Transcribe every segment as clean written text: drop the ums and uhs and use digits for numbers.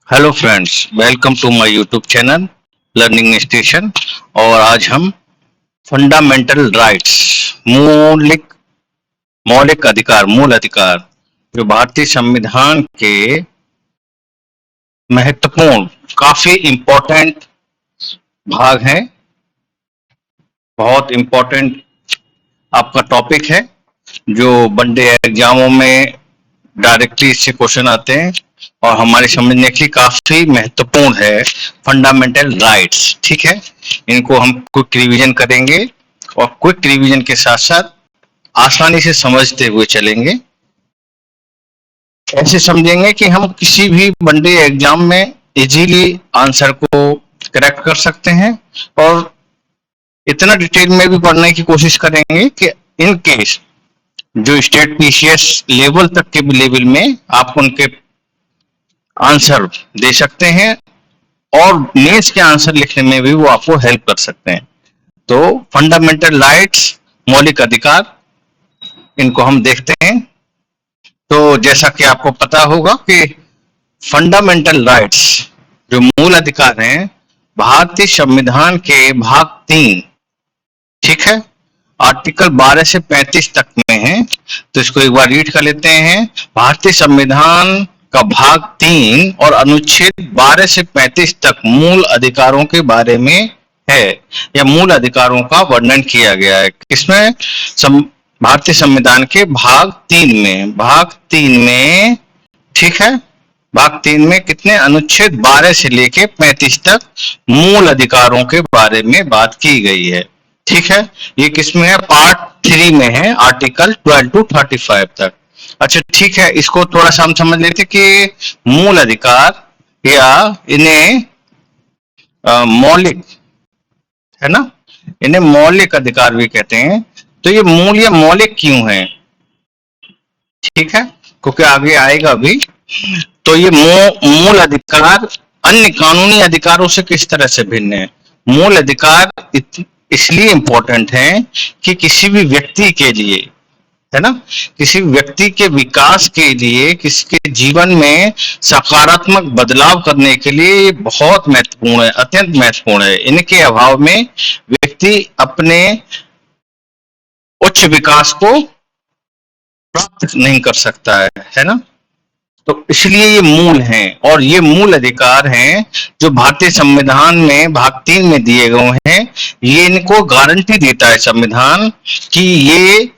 Hello friends, welcome to my YouTube channel learning station. और आज हम फंडामेंटल राइट्स, मौलिक मौलिक अधिकार, मूल अधिकार जो भारतीय संविधान के महत्वपूर्ण, काफी इम्पोर्टेंट भाग हैं। बहुत इम्पोर्टेंट आपका टॉपिक है जो वनडे एग्जामों में डायरेक्टली इससे क्वेश्चन आते हैं और हमारे समझने के लिए काफी महत्वपूर्ण है। फंडामेंटल राइट्स, ठीक है। इनको हम क्विक रिवीजन करेंगे और क्विक रिवीजन के साथ साथ आसानी से समझते हुए चलेंगे। ऐसे समझेंगे कि हम किसी भी वनडे एग्जाम में इजीली आंसर को करेक्ट कर सकते हैं और इतना डिटेल में भी पढ़ने की कोशिश करेंगे कि इन केस जो स्टेट पीसीएस लेवल तक के लेवल में आप उनके आंसर दे सकते हैं और मेंस के आंसर लिखने में भी वो आपको हेल्प कर सकते हैं। तो फंडामेंटल राइट्स, मौलिक अधिकार, इनको हम देखते हैं। तो जैसा कि आपको पता होगा कि फंडामेंटल राइट्स जो मूल अधिकार हैं भारतीय संविधान के भाग 3, ठीक है, आर्टिकल 12 से 35 तक में है। तो इसको एक बार रीड कर लेते हैं। भारतीय संविधान का भाग 3 और अनुच्छेद 12 से 35 तक मूल अधिकारों के बारे में है, या मूल अधिकारों का वर्णन किया गया है। किसमें? भारतीय संविधान के भाग 3 में। भाग 3 में, ठीक है, भाग 3 में कितने? अनुच्छेद 12 से लेके 35 तक मूल अधिकारों के बारे में बात की गई है, ठीक है। ये किसमें है? पार्ट 3 में है, आर्टिकल 12 टू 35 तक। अच्छा, ठीक है, इसको थोड़ा सा हम समझ लेते कि मूल अधिकार या इन्हें मौलिक, है ना, इन्हें मौलिक अधिकार भी कहते हैं। तो ये मूल या मौलिक क्यों है, ठीक है, क्योंकि आगे आएगा भी। तो ये मूल अधिकार अन्य कानूनी अधिकारों से किस तरह से भिन्न है? मूल अधिकार इसलिए इंपॉर्टेंट है कि किसी भी व्यक्ति के लिए, है ना, किसी व्यक्ति के विकास के लिए, किसके जीवन में सकारात्मक बदलाव करने के लिए ये बहुत महत्वपूर्ण है, अत्यंत महत्वपूर्ण है। इनके अभाव में व्यक्ति अपने उच्च विकास को प्राप्त नहीं कर सकता है ना। तो इसलिए ये मूल हैं और ये मूल अधिकार हैं जो भारतीय संविधान में भाग 3 में दिए गए हैं। ये इनको गारंटी देता है संविधान कि ये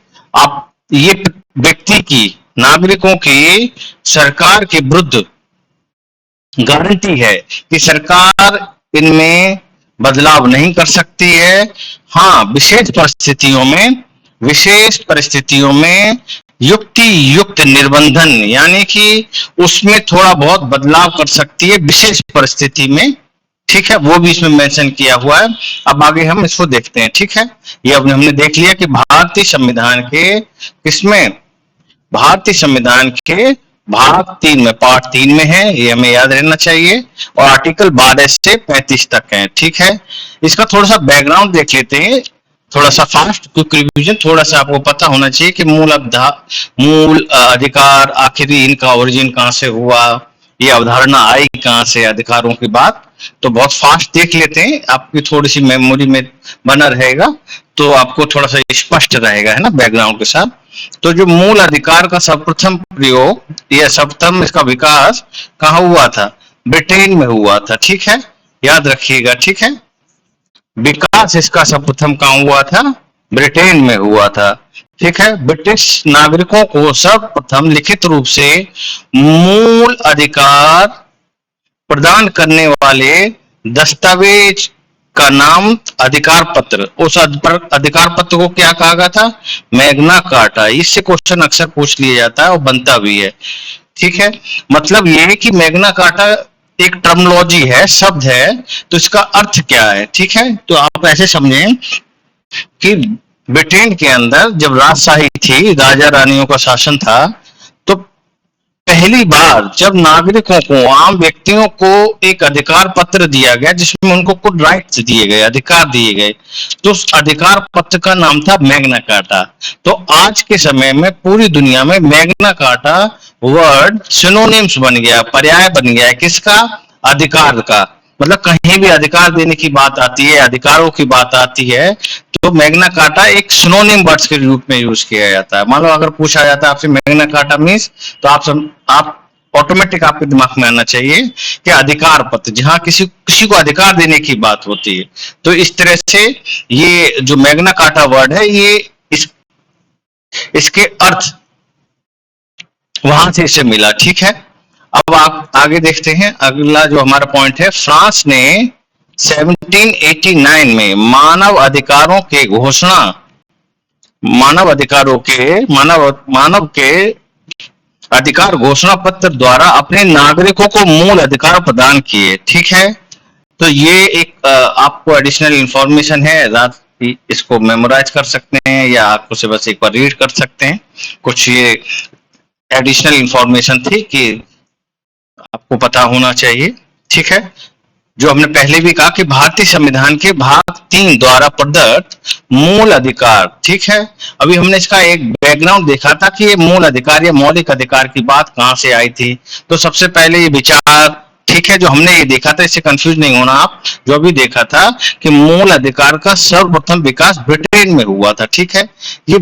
व्यक्ति की, नागरिकों की सरकार के विरुद्ध गारंटी है कि सरकार इनमें बदलाव नहीं कर सकती है। हाँ, विशेष परिस्थितियों में युक्ति युक्त निर्बंधन, यानी कि उसमें थोड़ा बहुत बदलाव कर सकती है विशेष परिस्थिति में, ठीक है, वो भी इसमें मेंशन किया हुआ है। अब आगे हम इसको देखते हैं, ठीक है। ये अब हमने देख लिया कि भारतीय संविधान के किसमें? भारतीय संविधान के भाग 3 में, पार्ट 3 में है, ये हमें याद रहना चाहिए। और आर्टिकल 12 से 35 तक है, ठीक है। इसका थोड़ा सा बैकग्राउंड देख लेते हैं, थोड़ा सा फास्ट क्विक रिवीजन। थोड़ा सा आपको पता होना चाहिए कि मूल अधिकार, आखिरी इनका ओरिजिन कहाँ से हुआ, ये अवधारणा आई कहाँ से, अधिकारों की बात। तो बहुत फास्ट देख लेते हैं, आपकी थोड़ी सी मेमोरी में बना रहेगा, तो आपको थोड़ा सा स्पष्ट रहेगा, है ना, बैकग्राउंड के साथ। तो जो मूल अधिकार का सर्वप्रथम प्रयोग या सर्वप्रथम इसका विकास कहाँ हुआ था? ब्रिटेन में हुआ था, ठीक है, याद रखिएगा, ठीक है। विकास इसका सर्वप्रथम कहाँ हुआ था? ब्रिटेन में हुआ था, ठीक है। ब्रिटिश नागरिकों को सर्वप्रथम लिखित रूप से मूल अधिकार प्रदान करने वाले दस्तावेज का नाम अधिकार पत्र, उस अधिकार पत्र को क्या कहा गया था? Magna carta. इससे क्वेश्चन अक्सर पूछ लिया जाता है और बनता भी है, ठीक है। मतलब ये है कि मैग्ना कार्टा एक टर्मोलॉजी है, शब्द है, तो इसका अर्थ क्या है, ठीक है। तो आप ऐसे समझें कि ब्रिटेन के अंदर जब राजशाही थी, राजा रानियों का शासन था, तो पहली बार जब नागरिकों को, आम व्यक्तियों को एक अधिकार पत्र दिया गया जिसमें उनको कुछ राइट्स दिए गए, अधिकार दिए गए, तो उस अधिकार पत्र का नाम था मैग्ना कार्टा। तो आज के समय में पूरी दुनिया में मैग्ना कार्टा वर्ड सिनोनिम्स बन गया, पर्याय बन गया है किसका? अधिकार का। मतलब कहीं भी अधिकार देने की बात आती है, अधिकारों की बात आती है, तो मैग्ना कार्टा एक सिनोनिम वर्ड्स के रूप में यूज किया जाता है। मान लो अगर पूछा जाता है आपसे मैग्ना कार्टा मीन्स, तो आप ऑटोमेटिक आपके दिमाग में आना चाहिए कि अधिकार पत्र, जहां किसी किसी को अधिकार देने की बात होती है। तो इस तरह से ये जो मैग्ना कार्टा वर्ड है, ये इसके अर्थ वहां से इसे मिला। ठीक है, अब आप आगे देखते हैं। अगला जो हमारा पॉइंट है, फ्रांस ने 1789 में मानव अधिकारों के अधिकार घोषणा पत्र द्वारा अपने नागरिकों को मूल अधिकार प्रदान किए। ठीक है, तो ये एक आपको एडिशनल इंफॉर्मेशन है, रात इसको मेमोराइज कर सकते हैं या आपको से बस एक बार रीड कर सकते हैं। कुछ ये एडिशनल इंफॉर्मेशन थी कि आपको पता होना चाहिए। ठीक है, जो हमने पहले भी कहा कि भारतीय संविधान के भाग 3 द्वारा प्रदत्त मूल अधिकार। ठीक है, अभी हमने इसका एक बैकग्राउंड देखा था कि ये मूल अधिकार या मौलिक अधिकार की बात कहां से आई थी। तो सबसे पहले ये विचार, ठीक है, जो हमने ये देखा था, इससे कंफ्यूज नहीं होना आप, जो अभी देखा था कि मूल अधिकार का सर्वप्रथम विकास ब्रिटेन में हुआ था। ठीक है, ये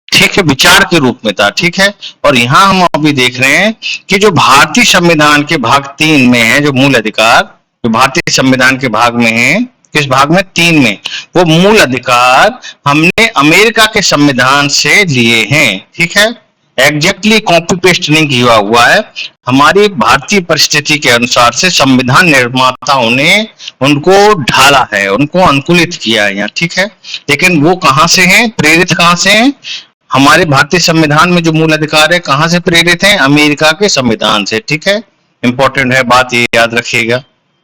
ठीक है विचार के रूप में था। ठीक है, और यहाँ हम अभी देख रहे हैं कि जो भारतीय संविधान के भाग 3 में है, जो मूल अधिकार जो भारतीय संविधान के भाग में है, किस भाग में? 3 में, वो मूल अधिकार हमने अमेरिका के संविधान से लिए हैं। ठीक है, एग्जैक्टली कॉपी पेस्ट नहीं किया हुआ है, हमारी भारतीय परिस्थिति के अनुसार से संविधान निर्माताओं ने उनको ढाला है, उनको अनुकूलित किया है यहाँ। ठीक है, लेकिन वो कहां से हैं, प्रेरित कहां से हैं? हमारे भारतीय संविधान में जो मूल अधिकार है कहां से प्रेरित हैं? अमेरिका के संविधान से। ठीक है, इंपॉर्टेंट है बात, ये याद रखिएगा,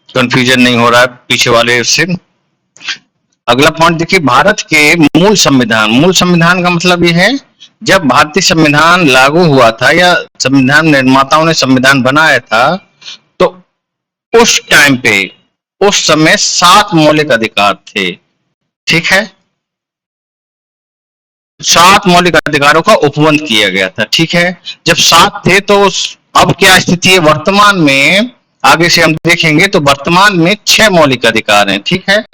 कंफ्यूजन नहीं हो रहा है पीछे वाले से। अगला पॉइंट देखिए, भारत के मूल संविधान का मतलब ये है, जब भारतीय संविधान लागू हुआ था या संविधान निर्माताओं ने संविधान बनाया था, तो उस टाइम पे, उस समय 7 मौलिक अधिकार थे। ठीक है, 7 मौलिक अधिकारों का उपबंध किया गया था। ठीक है, जब 7 थे तो अब क्या स्थिति है वर्तमान में, आगे से हम देखेंगे, तो वर्तमान में 6 मौलिक अधिकार हैं। ठीक है,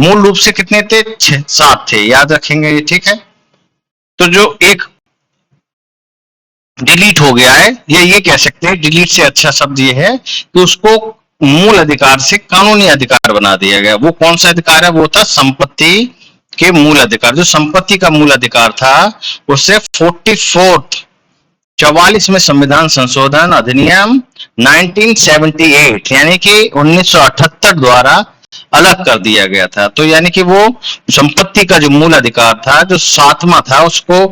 मूल रूप से कितने थे? 7 थे, याद रखेंगे ये। ठीक है, तो जो एक डिलीट हो गया है, ये कह सकते हैं, डिलीट से अच्छा शब्द ये है कि उसको मूल अधिकार से कानूनी अधिकार बना दिया गया। वो कौन सा अधिकार है? वो था संपत्ति के मूल अधिकार। जो संपत्ति का मूल अधिकार था उससे 44 में संविधान संशोधन अधिनियम 1978 यानी कि 1978 द्वारा अलग कर दिया गया था। तो यानी कि वो संपत्ति का जो मूल अधिकार था, जो 7वां था, उसको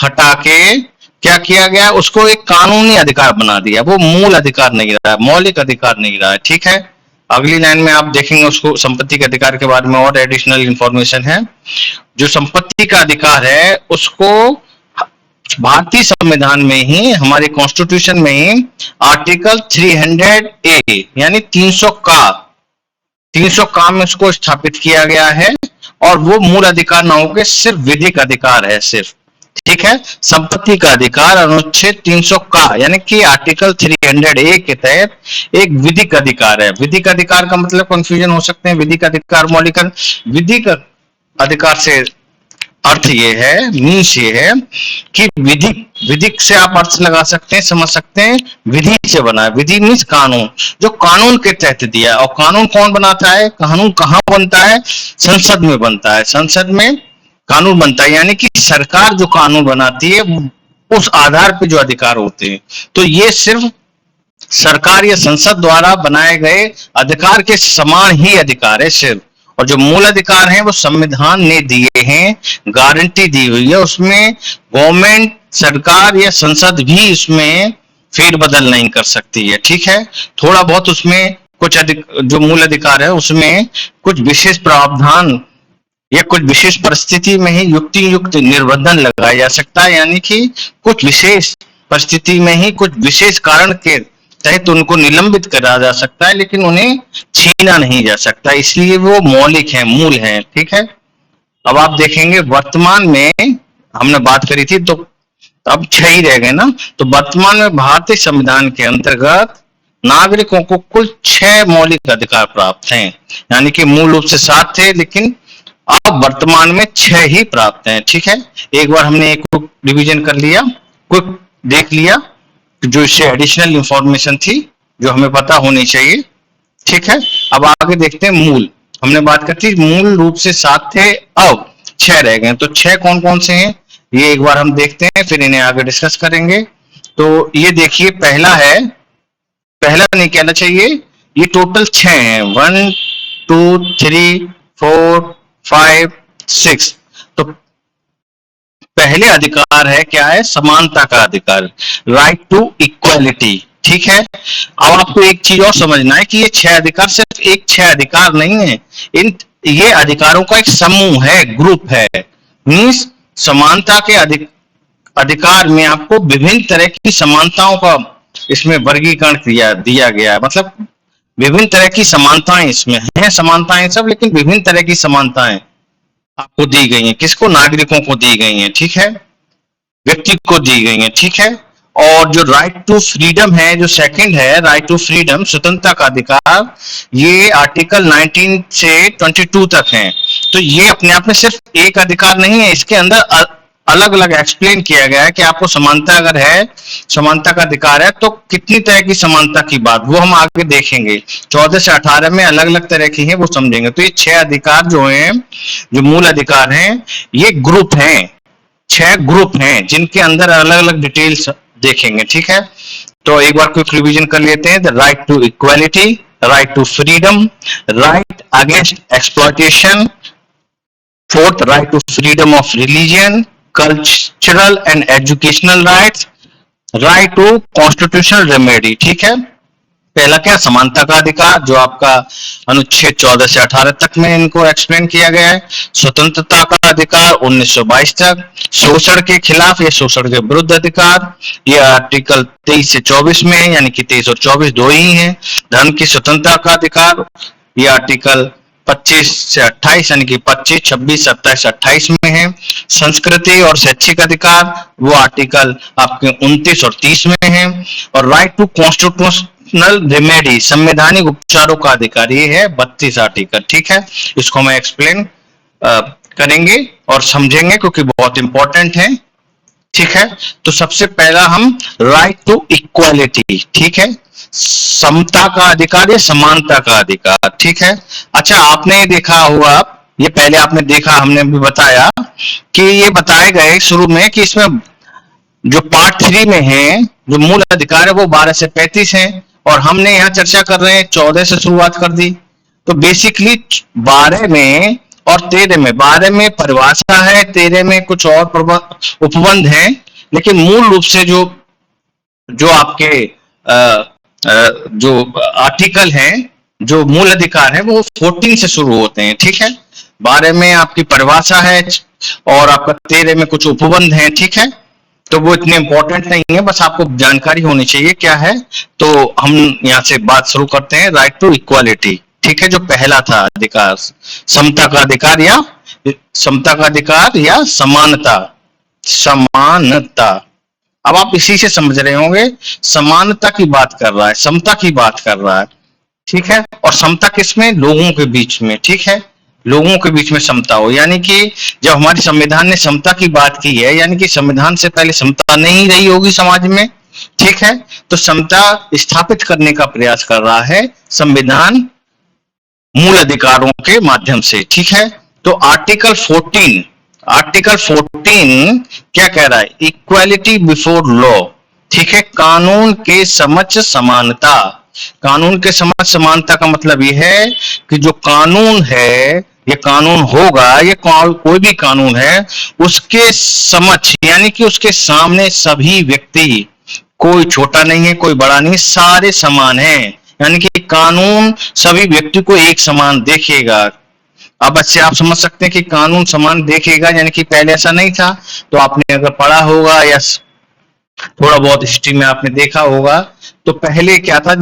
हटा के क्या किया गया? उसको एक कानूनी अधिकार बना दिया। वो मूल अधिकार नहीं रहा, मौलिक अधिकार नहीं रहा है। ठीक है, अगली लाइन में आप देखेंगे उसको, संपत्ति के अधिकार के बारे में और एडिशनल इंफॉर्मेशन है। जो संपत्ति का अधिकार है उसको भारतीय संविधान में ही, हमारे कॉन्स्टिट्यूशन में ही आर्टिकल 300A यानी 300 का में उसको स्थापित किया गया है, और वो मूल अधिकार ना होकर सिर्फ विधिक अधिकार है, सिर्फ। ठीक है, संपत्ति का अधिकार अनुच्छेद 300 का यानी कि आर्टिकल 300A के तहत एक विधिक अधिकार है। विधिक अधिकार का मतलब कंफ्यूजन हो सकते हैं, विधिक अधिकार, मौलिक। विधिक अधिकार से अर्थ ये है, मीन्स ये है कि विधिक से आप अर्थ लगा सकते हैं, समझ सकते हैं, विधि से बना है। विधि मीन्स कानून, जो कानून के तहत दिया। और कानून कौन बनाता है? कानून कहाँ बनता है? संसद में बनता है, संसद में कानून बनता है, यानी कि सरकार जो कानून बनाती है उस आधार पे जो अधिकार होते हैं। तो ये सिर्फ सरकार या संसद द्वारा बनाए गए अधिकार के समान ही अधिकार है सिर्फ। और जो मूल अधिकार हैं वो संविधान ने दिए हैं, गारंटी दी हुई है, उसमें गवर्नमेंट, सरकार या संसद भी उसमें फेरबदल नहीं कर सकती है। ठीक है, थोड़ा बहुत उसमें कुछ जो मूल अधिकार है उसमें कुछ विशेष प्रावधान या कुछ विशेष परिस्थिति में ही युक्ति निर्बंधन लगाया जा सकता है, यानी कि कुछ विशेष परिस्थिति में ही कुछ विशेष कारण के तहत उनको निलंबित करा जा सकता है, लेकिन उन्हें छीना नहीं जा सकता, इसलिए वो मौलिक है, मूल है। ठीक है, अब आप देखेंगे वर्तमान में हमने बात करी थी तो अब 6 ही रह गए ना। तो वर्तमान में भारतीय संविधान के अंतर्गत नागरिकों को कुल 6 मौलिक अधिकार प्राप्त हैं, यानी कि मूल रूप से 7 थे, लेकिन अब वर्तमान में 6 ही प्राप्त हैं। ठीक है, एक बार हमने एक रिवीजन कर लिया, क्विक देख लिया, जो इससे एडिशनल इंफॉर्मेशन थी जो हमें पता होनी चाहिए। ठीक है, अब आगे देखते हैं मूल। हमने बात की थी मूल रूप से 7 थे, अब 6 रह गए। तो 6 कौन कौन से हैं ये एक बार हम देखते हैं, फिर इन्हें आगे डिस्कस करेंगे। तो ये देखिए, पहला है, पहला नहीं कहना चाहिए, ये टोटल 6 हैं, 1 2 3 4 5 6। तो पहले अधिकार है, क्या है, समानता का अधिकार, राइट टू इक्वालिटी। ठीक है, अब आपको एक चीज और समझना है कि ये 6 अधिकार सिर्फ एक 6 अधिकार नहीं है, इन ये अधिकारों का एक समूह है, ग्रुप है। मीन्स समानता के अधिकार में आपको विभिन्न तरह की समानताओं का इसमें वर्गीकरण दिया गया है, मतलब विभिन्न तरह की समानताएं इसमें हैं, समानताएं सब, लेकिन विभिन्न तरह की समानताएं आपको दी गई हैं। किसको? नागरिकों को दी गई हैं। ठीक है, व्यक्ति को दी गई हैं। ठीक है, और जो राइट टू फ्रीडम है, जो सेकंड है, राइट टू फ्रीडम, स्वतंत्रता का अधिकार, ये आर्टिकल 19 से 22 तक है। तो ये अपने आप में सिर्फ एक अधिकार नहीं है, इसके अंदर अलग अलग एक्सप्लेन किया गया है कि आपको समानता अगर है, समानता का अधिकार है, तो कितनी तरह की समानता की बात, वो हम आगे देखेंगे। 14 से 18 में अलग अलग तरह की है, वो समझेंगे। तो ये 6 अधिकार जो हैं, जो मूल अधिकार हैं, ये ग्रुप हैं, 6 ग्रुप हैं, जिनके अंदर अलग अलग डिटेल्स देखेंगे। ठीक है, तो एक बार क्विक रिवीजन कर लेते हैं। The right to equality, right to freedom, right against exploitation, fourth right to freedom of religion, cultural and educational rights, right to constitutional remedy. ठीक है, पहला क्या, समानता का अधिकार, जो आपका अनुच्छेद 14 से 18 तक में इनको एक्सप्लेन किया गया है। स्वतंत्रता का अधिकार 1922 तक, शोषण के खिलाफ या शोषण के विरुद्ध अधिकार, ये आर्टिकल 23 से 24 में है, यानी कि 23 और 24 दो ही हैं। धर्म की स्वतंत्रता का अधिकार, ये आर्टिकल 25 से 28, यानी कि 25, 26, 27, 28 में है। संस्कृति और शैक्षिक अधिकार, वो आर्टिकल आपके 29 और 30 में है। और राइट टू कॉन्स्टिट्यूशनल रेमेडी, संवैधानिक उपचारों का अधिकार, ये है 32 आर्टिकल। ठीक है, इसको मैं एक्सप्लेन करेंगे और समझेंगे क्योंकि बहुत इंपॉर्टेंट है। ठीक है, तो सबसे पहला हम राइट टू इक्वालिटी, ठीक है, समता का अधिकार या समानता का अधिकार। ठीक है, अच्छा आपने देखा होगा, ये पहले आपने देखा, हमने भी बताया कि ये बताए गए शुरू में कि इसमें जो पार्ट 3 में है, जो मूल अधिकार है, वो 12 से 35 है, और हमने यहाँ चर्चा कर रहे हैं 14 से शुरुआत कर दी। तो बेसिकली 12 में और 13 में, 12 में परिभाषा है, 13 में कुछ और उपबंध है, लेकिन मूल रूप से जो आपके जो आर्टिकल हैं, जो मूल अधिकार है, वो 14 से शुरू होते हैं। ठीक है, 12 में आपकी परिभाषा है और आपका 13 में कुछ उपबंध हैं। ठीक है, तो वो इतने इंपॉर्टेंट नहीं है, बस आपको जानकारी होनी चाहिए क्या है। तो हम यहाँ से बात शुरू करते हैं, राइट टू इक्वालिटी। ठीक है, जो पहला था अधिकार, समता का अधिकार या समता का अधिकार या समानता, समानता। अब आप इसी से समझ रहे होंगे, समानता की बात कर रहा है, समता की बात कर रहा है। ठीक है, और समता किसमें? लोगों के बीच में। ठीक है, लोगों के बीच में समता हो, यानी कि जब हमारे संविधान ने समता की बात की है, यानी कि संविधान से पहले समता नहीं रही होगी समाज में। ठीक है, तो समता स्थापित करने का प्रयास कर रहा है संविधान मूल अधिकारों के माध्यम से। ठीक है, तो आर्टिकल 14 क्या कह रहा है? Equality before law. ठीक है, कानून के समक्ष समानता। कानून के समक्ष समानता का मतलब यह है कि जो कानून है, ये कानून होगा, ये कोई भी कानून है, उसके समक्ष यानी कि उसके सामने सभी व्यक्ति, कोई छोटा नहीं है, कोई बड़ा नहीं, सारे समान हैं। यानी कि कानून सभी व्यक्ति को एक समान देखेगा। अब अच्छे आप समझ सकते हैं कि कानून समान देखेगा, यानी कि पहले ऐसा नहीं था। तो आपने अगर पढ़ा होगा या थोड़ा बहुत हिस्ट्री में आपने देखा होगा। तो पहले क्या था,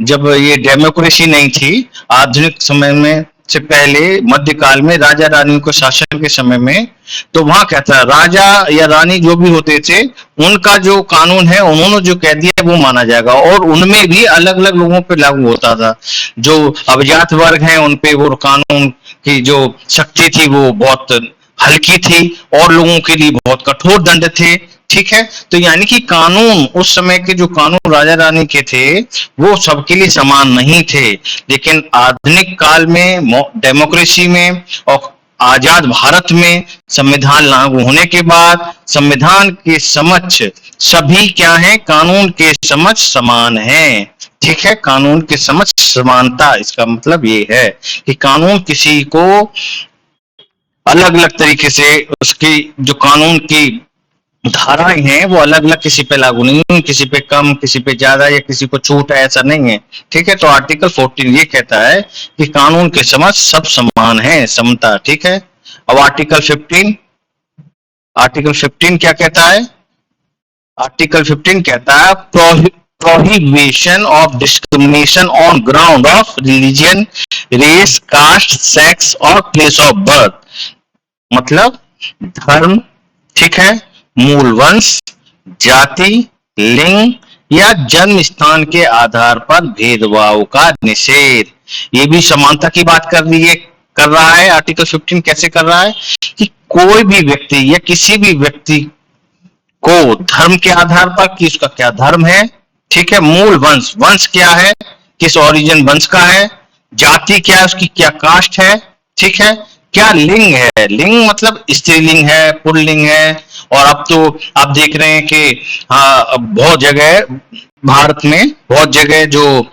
जब ये डेमोक्रेसी नहीं थी, आधुनिक समय में से पहले मध्यकाल में राजा रानियों के शासन के समय में, तो वहां क्या था, राजा या रानी जो भी होते थे, उनका जो कानून है उन्होंने जो कह दिया वो माना जाएगा, और उनमें भी अलग अलग लोगों पे लागू होता था। जो अभिजात वर्ग हैं उन पे वो कानून की जो शक्ति थी वो बहुत हल्की थी, और लोगों के लिए बहुत कठोर दंड थे। ठीक है, तो यानी कि कानून, उस समय के जो कानून राजा रानी के थे वो सबके लिए समान नहीं थे। लेकिन आधुनिक काल में, डेमोक्रेसी में और आजाद भारत में संविधान लागू होने के बाद संविधान के समक्ष सभी क्या है, कानून के समक्ष समान हैं। ठीक है, कानून के समक्ष समानता, इसका मतलब ये है कि कानून किसी को अलग अलग तरीके से, उसकी जो कानून की धाराएं हैं वो अलग अलग किसी पे लागू नहीं हुई, किसी पे कम, किसी पे ज्यादा, या किसी को छूट है, ऐसा नहीं है। ठीक है, तो आर्टिकल 14 ये कहता है कि कानून के समक्ष सब समान है, समता। ठीक है, अब आर्टिकल 15 क्या कहता है? आर्टिकल 15 कहता है prohibition of discrimination on ground of religion, race, caste, sex और प्लेस ऑफ बर्थ। मतलब धर्म, ठीक है, मूल वंश, जाति, लिंग या जन्म स्थान के आधार पर भेदभाव का निषेध। ये भी समानता की बात कर रहा है। आर्टिकल 15 कैसे कर रहा है कि कोई भी व्यक्ति या किसी भी व्यक्ति को धर्म के आधार पर, कि उसका क्या धर्म है, ठीक है, मूल वंश, वंश क्या है, किस ओरिजिन वंश का है, जाति क्या है, उसकी क्या कास्ट है, ठीक है, क्या लिंग है, लिंग मतलब स्त्रीलिंग है, पुल्लिंग है। और अब तो आप देख रहे हैं कि हाँ, बहुत जगह भारत में, बहुत जगह जो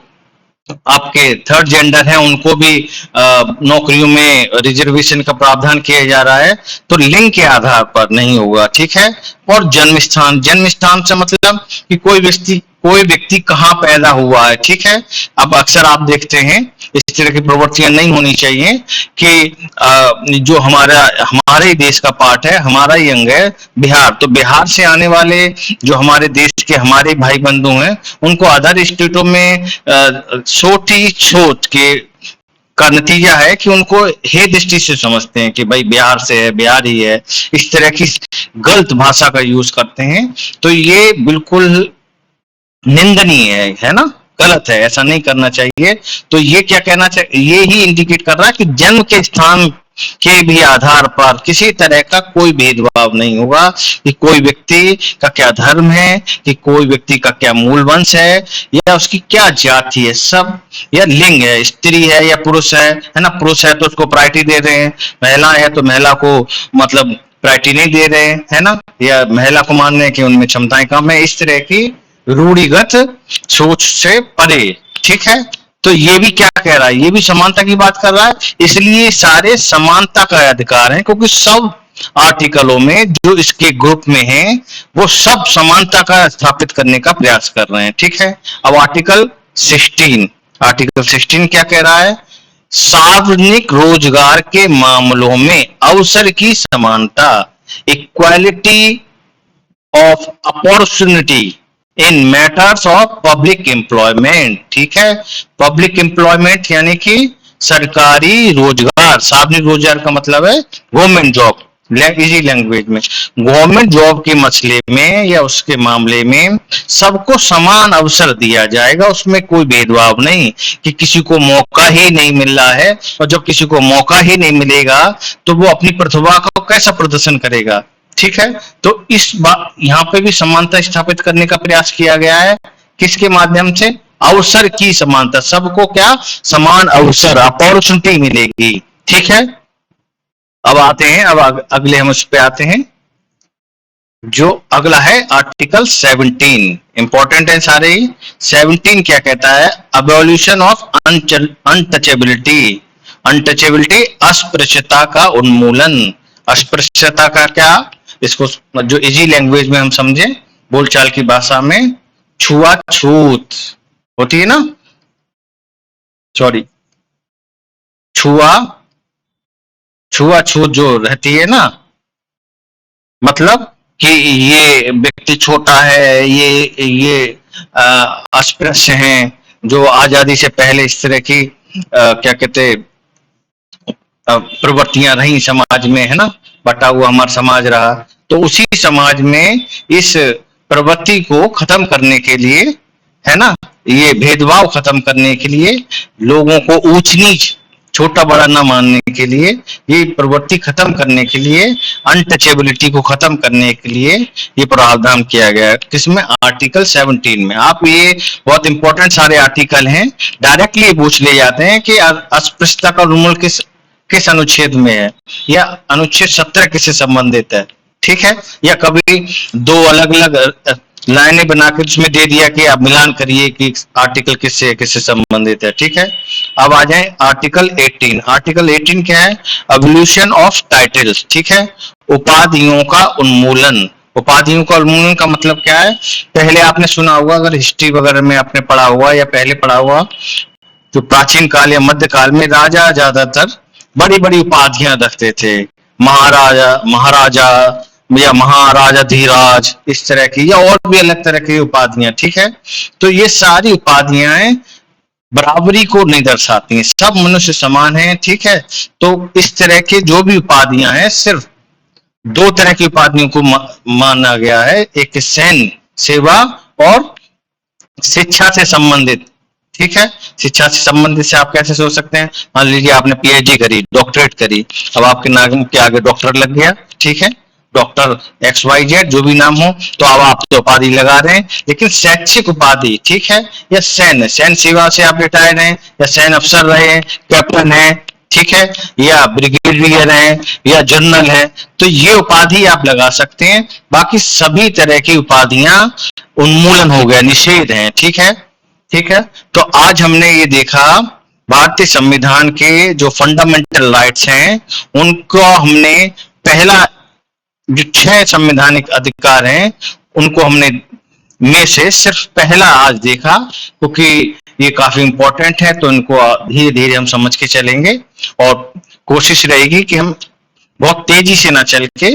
आपके थर्ड जेंडर हैं उनको भी नौकरियों में रिजर्वेशन का प्रावधान किया जा रहा है। तो लिंग के आधार पर नहीं होगा। ठीक है, और जन्म स्थान, जन्म स्थान से मतलब कि कोई व्यक्ति कहाँ पैदा हुआ है। ठीक है, अब अक्सर आप देखते हैं इस तरह की प्रवृत्तियां नहीं होनी चाहिए कि जो हमारे देश का पार्ट है, हमारा ही अंग है बिहार, तो बिहार से आने वाले जो हमारे देश के हमारे भाई बंधु हैं, उनको अदर स्टेटों में छोटी छोट के का नतीजा है कि उनको हे दृष्टि से समझते हैं कि भाई बिहार से है, बिहार ही है, इस तरह की गलत भाषा का यूज करते हैं। तो ये बिल्कुल निंदनीय है ना, गलत है, ऐसा नहीं करना चाहिए। तो ये क्या कहना चाहिए, ये ही इंडिकेट कर रहा है कि जन्म के स्थान के भी आधार पर किसी तरह का कोई भेदभाव नहीं होगा, कि कोई व्यक्ति का क्या धर्म है, कि कोई व्यक्ति का क्या मूल वंश है, या उसकी क्या जाति है, सब, या लिंग है, स्त्री है या पुरुष है ना, पुरुष है तो उसको प्रायोरिटी दे रहे हैं, महिला है तो महिला को मतलब प्रायोरिटी नहीं दे रहे हैं, है ना, या महिला को मान रहे हैं कि उनमें क्षमताएं कम है, इस तरह की रूढ़िगत सोच से परे। ठीक है, तो ये भी क्या कह रहा है, ये भी समानता की बात कर रहा है। इसलिए सारे समानता का अधिकार है, क्योंकि सब आर्टिकलों में जो इसके ग्रुप में हैं वो सब समानता का स्थापित करने का प्रयास कर रहे हैं। ठीक है, अब आर्टिकल 16 क्या कह रहा है? सार्वजनिक रोजगार के मामलों में अवसर की समानता, equality of opportunity in matters of public employment. ठीक है, पब्लिक एम्प्लॉयमेंट यानी कि सरकारी रोजगार, सार्वजनिक रोजगार का मतलब है गवर्नमेंट जॉब, इजी लैंग्वेज में गवर्नमेंट जॉब के मसले में या उसके मामले में सबको समान अवसर दिया जाएगा, उसमें कोई भेदभाव नहीं कि किसी को मौका ही नहीं मिल रहा है। और जब किसी को मौका ही नहीं मिलेगा तो वो अपनी प्रतिभा को कैसा प्रदर्शन करेगा। ठीक है, तो इस बात यहाँ पे भी समानता स्थापित करने का प्रयास किया गया है, किसके माध्यम से? अवसर की समानता, सबको क्या समान अवसर, अपॉर्चुनिटी मिलेगी। ठीक है, अब आते हैं, अब अगले हम उस पे आते हैं, जो अगला है आर्टिकल 17, इंपॉर्टेंट है सारे ही। 17 क्या कहता है? अबॉल्यूशन ऑफ अनटचेबिलिटी, अनटचेबिलिटी अस्पृश्यता का उन्मूलन। अस्पृश्यता का क्या, इसको जो इजी लैंग्वेज में हम समझे, बोलचाल की भाषा में, छुआछूत होती है ना, सॉरी, छुआ छुआछूत जो रहती है ना, मतलब कि ये व्यक्ति छोटा है, ये अस्पृश्य हैं, जो आजादी से पहले इस तरह की क्या कहते प्रवृत्तियां रही समाज में, है ना, बटा हुआ हमारा समाज रहा। तो उसी समाज में इस प्रवृत्ति को खत्म करने के लिए, है ना, ये भेदभाव खत्म करने के लिए, लोगों को ऊंच नीच छोटा बड़ा न मानने के लिए, ये प्रवृत्ति खत्म करने के लिए, अनटचेबिलिटी को खत्म करने के लिए ये प्रावधान किया गया है। किसमें? आर्टिकल 17 में। आप ये बहुत इंपॉर्टेंट सारे आर्टिकल हैं, डायरेक्टली पूछ ले जाते हैं कि अस्पृश्यता का उन्मूलन किस अनुच्छेद में है, या अनुच्छेद 17 किससे संबंधित है, ठीक है। या कभी दो अलग अलग लाइनें बनाकर उसमें दे दिया कि आप मिलान करिए कि आर्टिकल किससे किससे संबंधित है, ठीक है। अब आ जाए आर्टिकल 18। आर्टिकल 18 क्या है? एवोल्यूशन ऑफ टाइटल्स, ठीक है, उपाधियों का उन्मूलन। उपाधियों का उन्मूलन का मतलब क्या है? पहले आपने सुना होगा, अगर हिस्ट्री वगैरह में आपने पढ़ा हुआ या पहले पढ़ा हुआ, जो प्राचीन काल या मध्य काल में राजा ज्यादातर बड़ी बड़ी उपाधियां रखते थे, महाराजा, महाराजा या महाराजाधिराज, इस तरह की, या और भी अलग तरह की उपाधियां, ठीक है। तो ये सारी उपाधियां बराबरी को नहीं दर्शाती हैं, सब मनुष्य समान हैं, ठीक है। तो इस तरह के जो भी उपाधियां हैं, सिर्फ दो तरह की उपाधियों को माना गया है, एक सैन्य सेवा और शिक्षा से संबंधित, ठीक है। शिक्षा से संबंधित से आप कैसे सोच सकते हैं? मान लीजिए आपने पीएचडी करी, डॉक्टरेट करी, अब आपके नाम के आगे डॉक्टर लग गया, ठीक है, डॉक्टर XYZ जो भी नाम हो, तो अब आप तो उपाधि लगा रहे हैं। लेकिन शैक्षिक उपाधि, ठीक है, या सैन्य सेवा से आप रिटायर्ड हैं, या सैन्य अफसर रहे हैं, कैप्टन है, ठीक है, या ब्रिगेडियर है, या जनरल है, तो ये उपाधि आप लगा सकते हैं। बाकी सभी तरह की उपाधियां उन्मूलन हो गया, निषेध है, ठीक है, ठीक है। तो आज हमने ये देखा, भारतीय संविधान के जो फंडामेंटल राइट्स हैं, उनको हमने पहला, जो 6 संवैधानिक अधिकार हैं, उनको हमने में से सिर्फ पहला आज देखा, क्योंकि ये काफी इंपॉर्टेंट है, तो इनको धीरे धीरे हम समझ के चलेंगे, और कोशिश रहेगी कि हम बहुत तेजी से ना चल के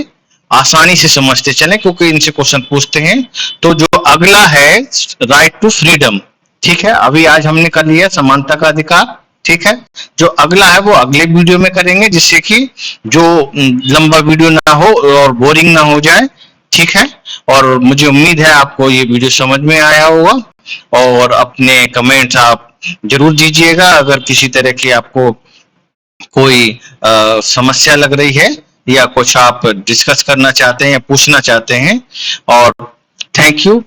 आसानी से समझते चलें, क्योंकि इनसे क्वेश्चन पूछते हैं। तो जो अगला है राइट टू फ्रीडम, ठीक है, अभी आज हमने कर लिया समानता का अधिकार, ठीक है। जो अगला है वो अगले वीडियो में करेंगे, जिससे कि जो लंबा वीडियो ना हो और बोरिंग ना हो जाए, ठीक है। और मुझे उम्मीद है आपको ये वीडियो समझ में आया होगा, और अपने कमेंट्स आप जरूर दीजिएगा अगर किसी तरह की आपको कोई समस्या लग रही है, या कुछ आप डिस्कस करना चाहते हैं या पूछना चाहते हैं। और थैंक यू।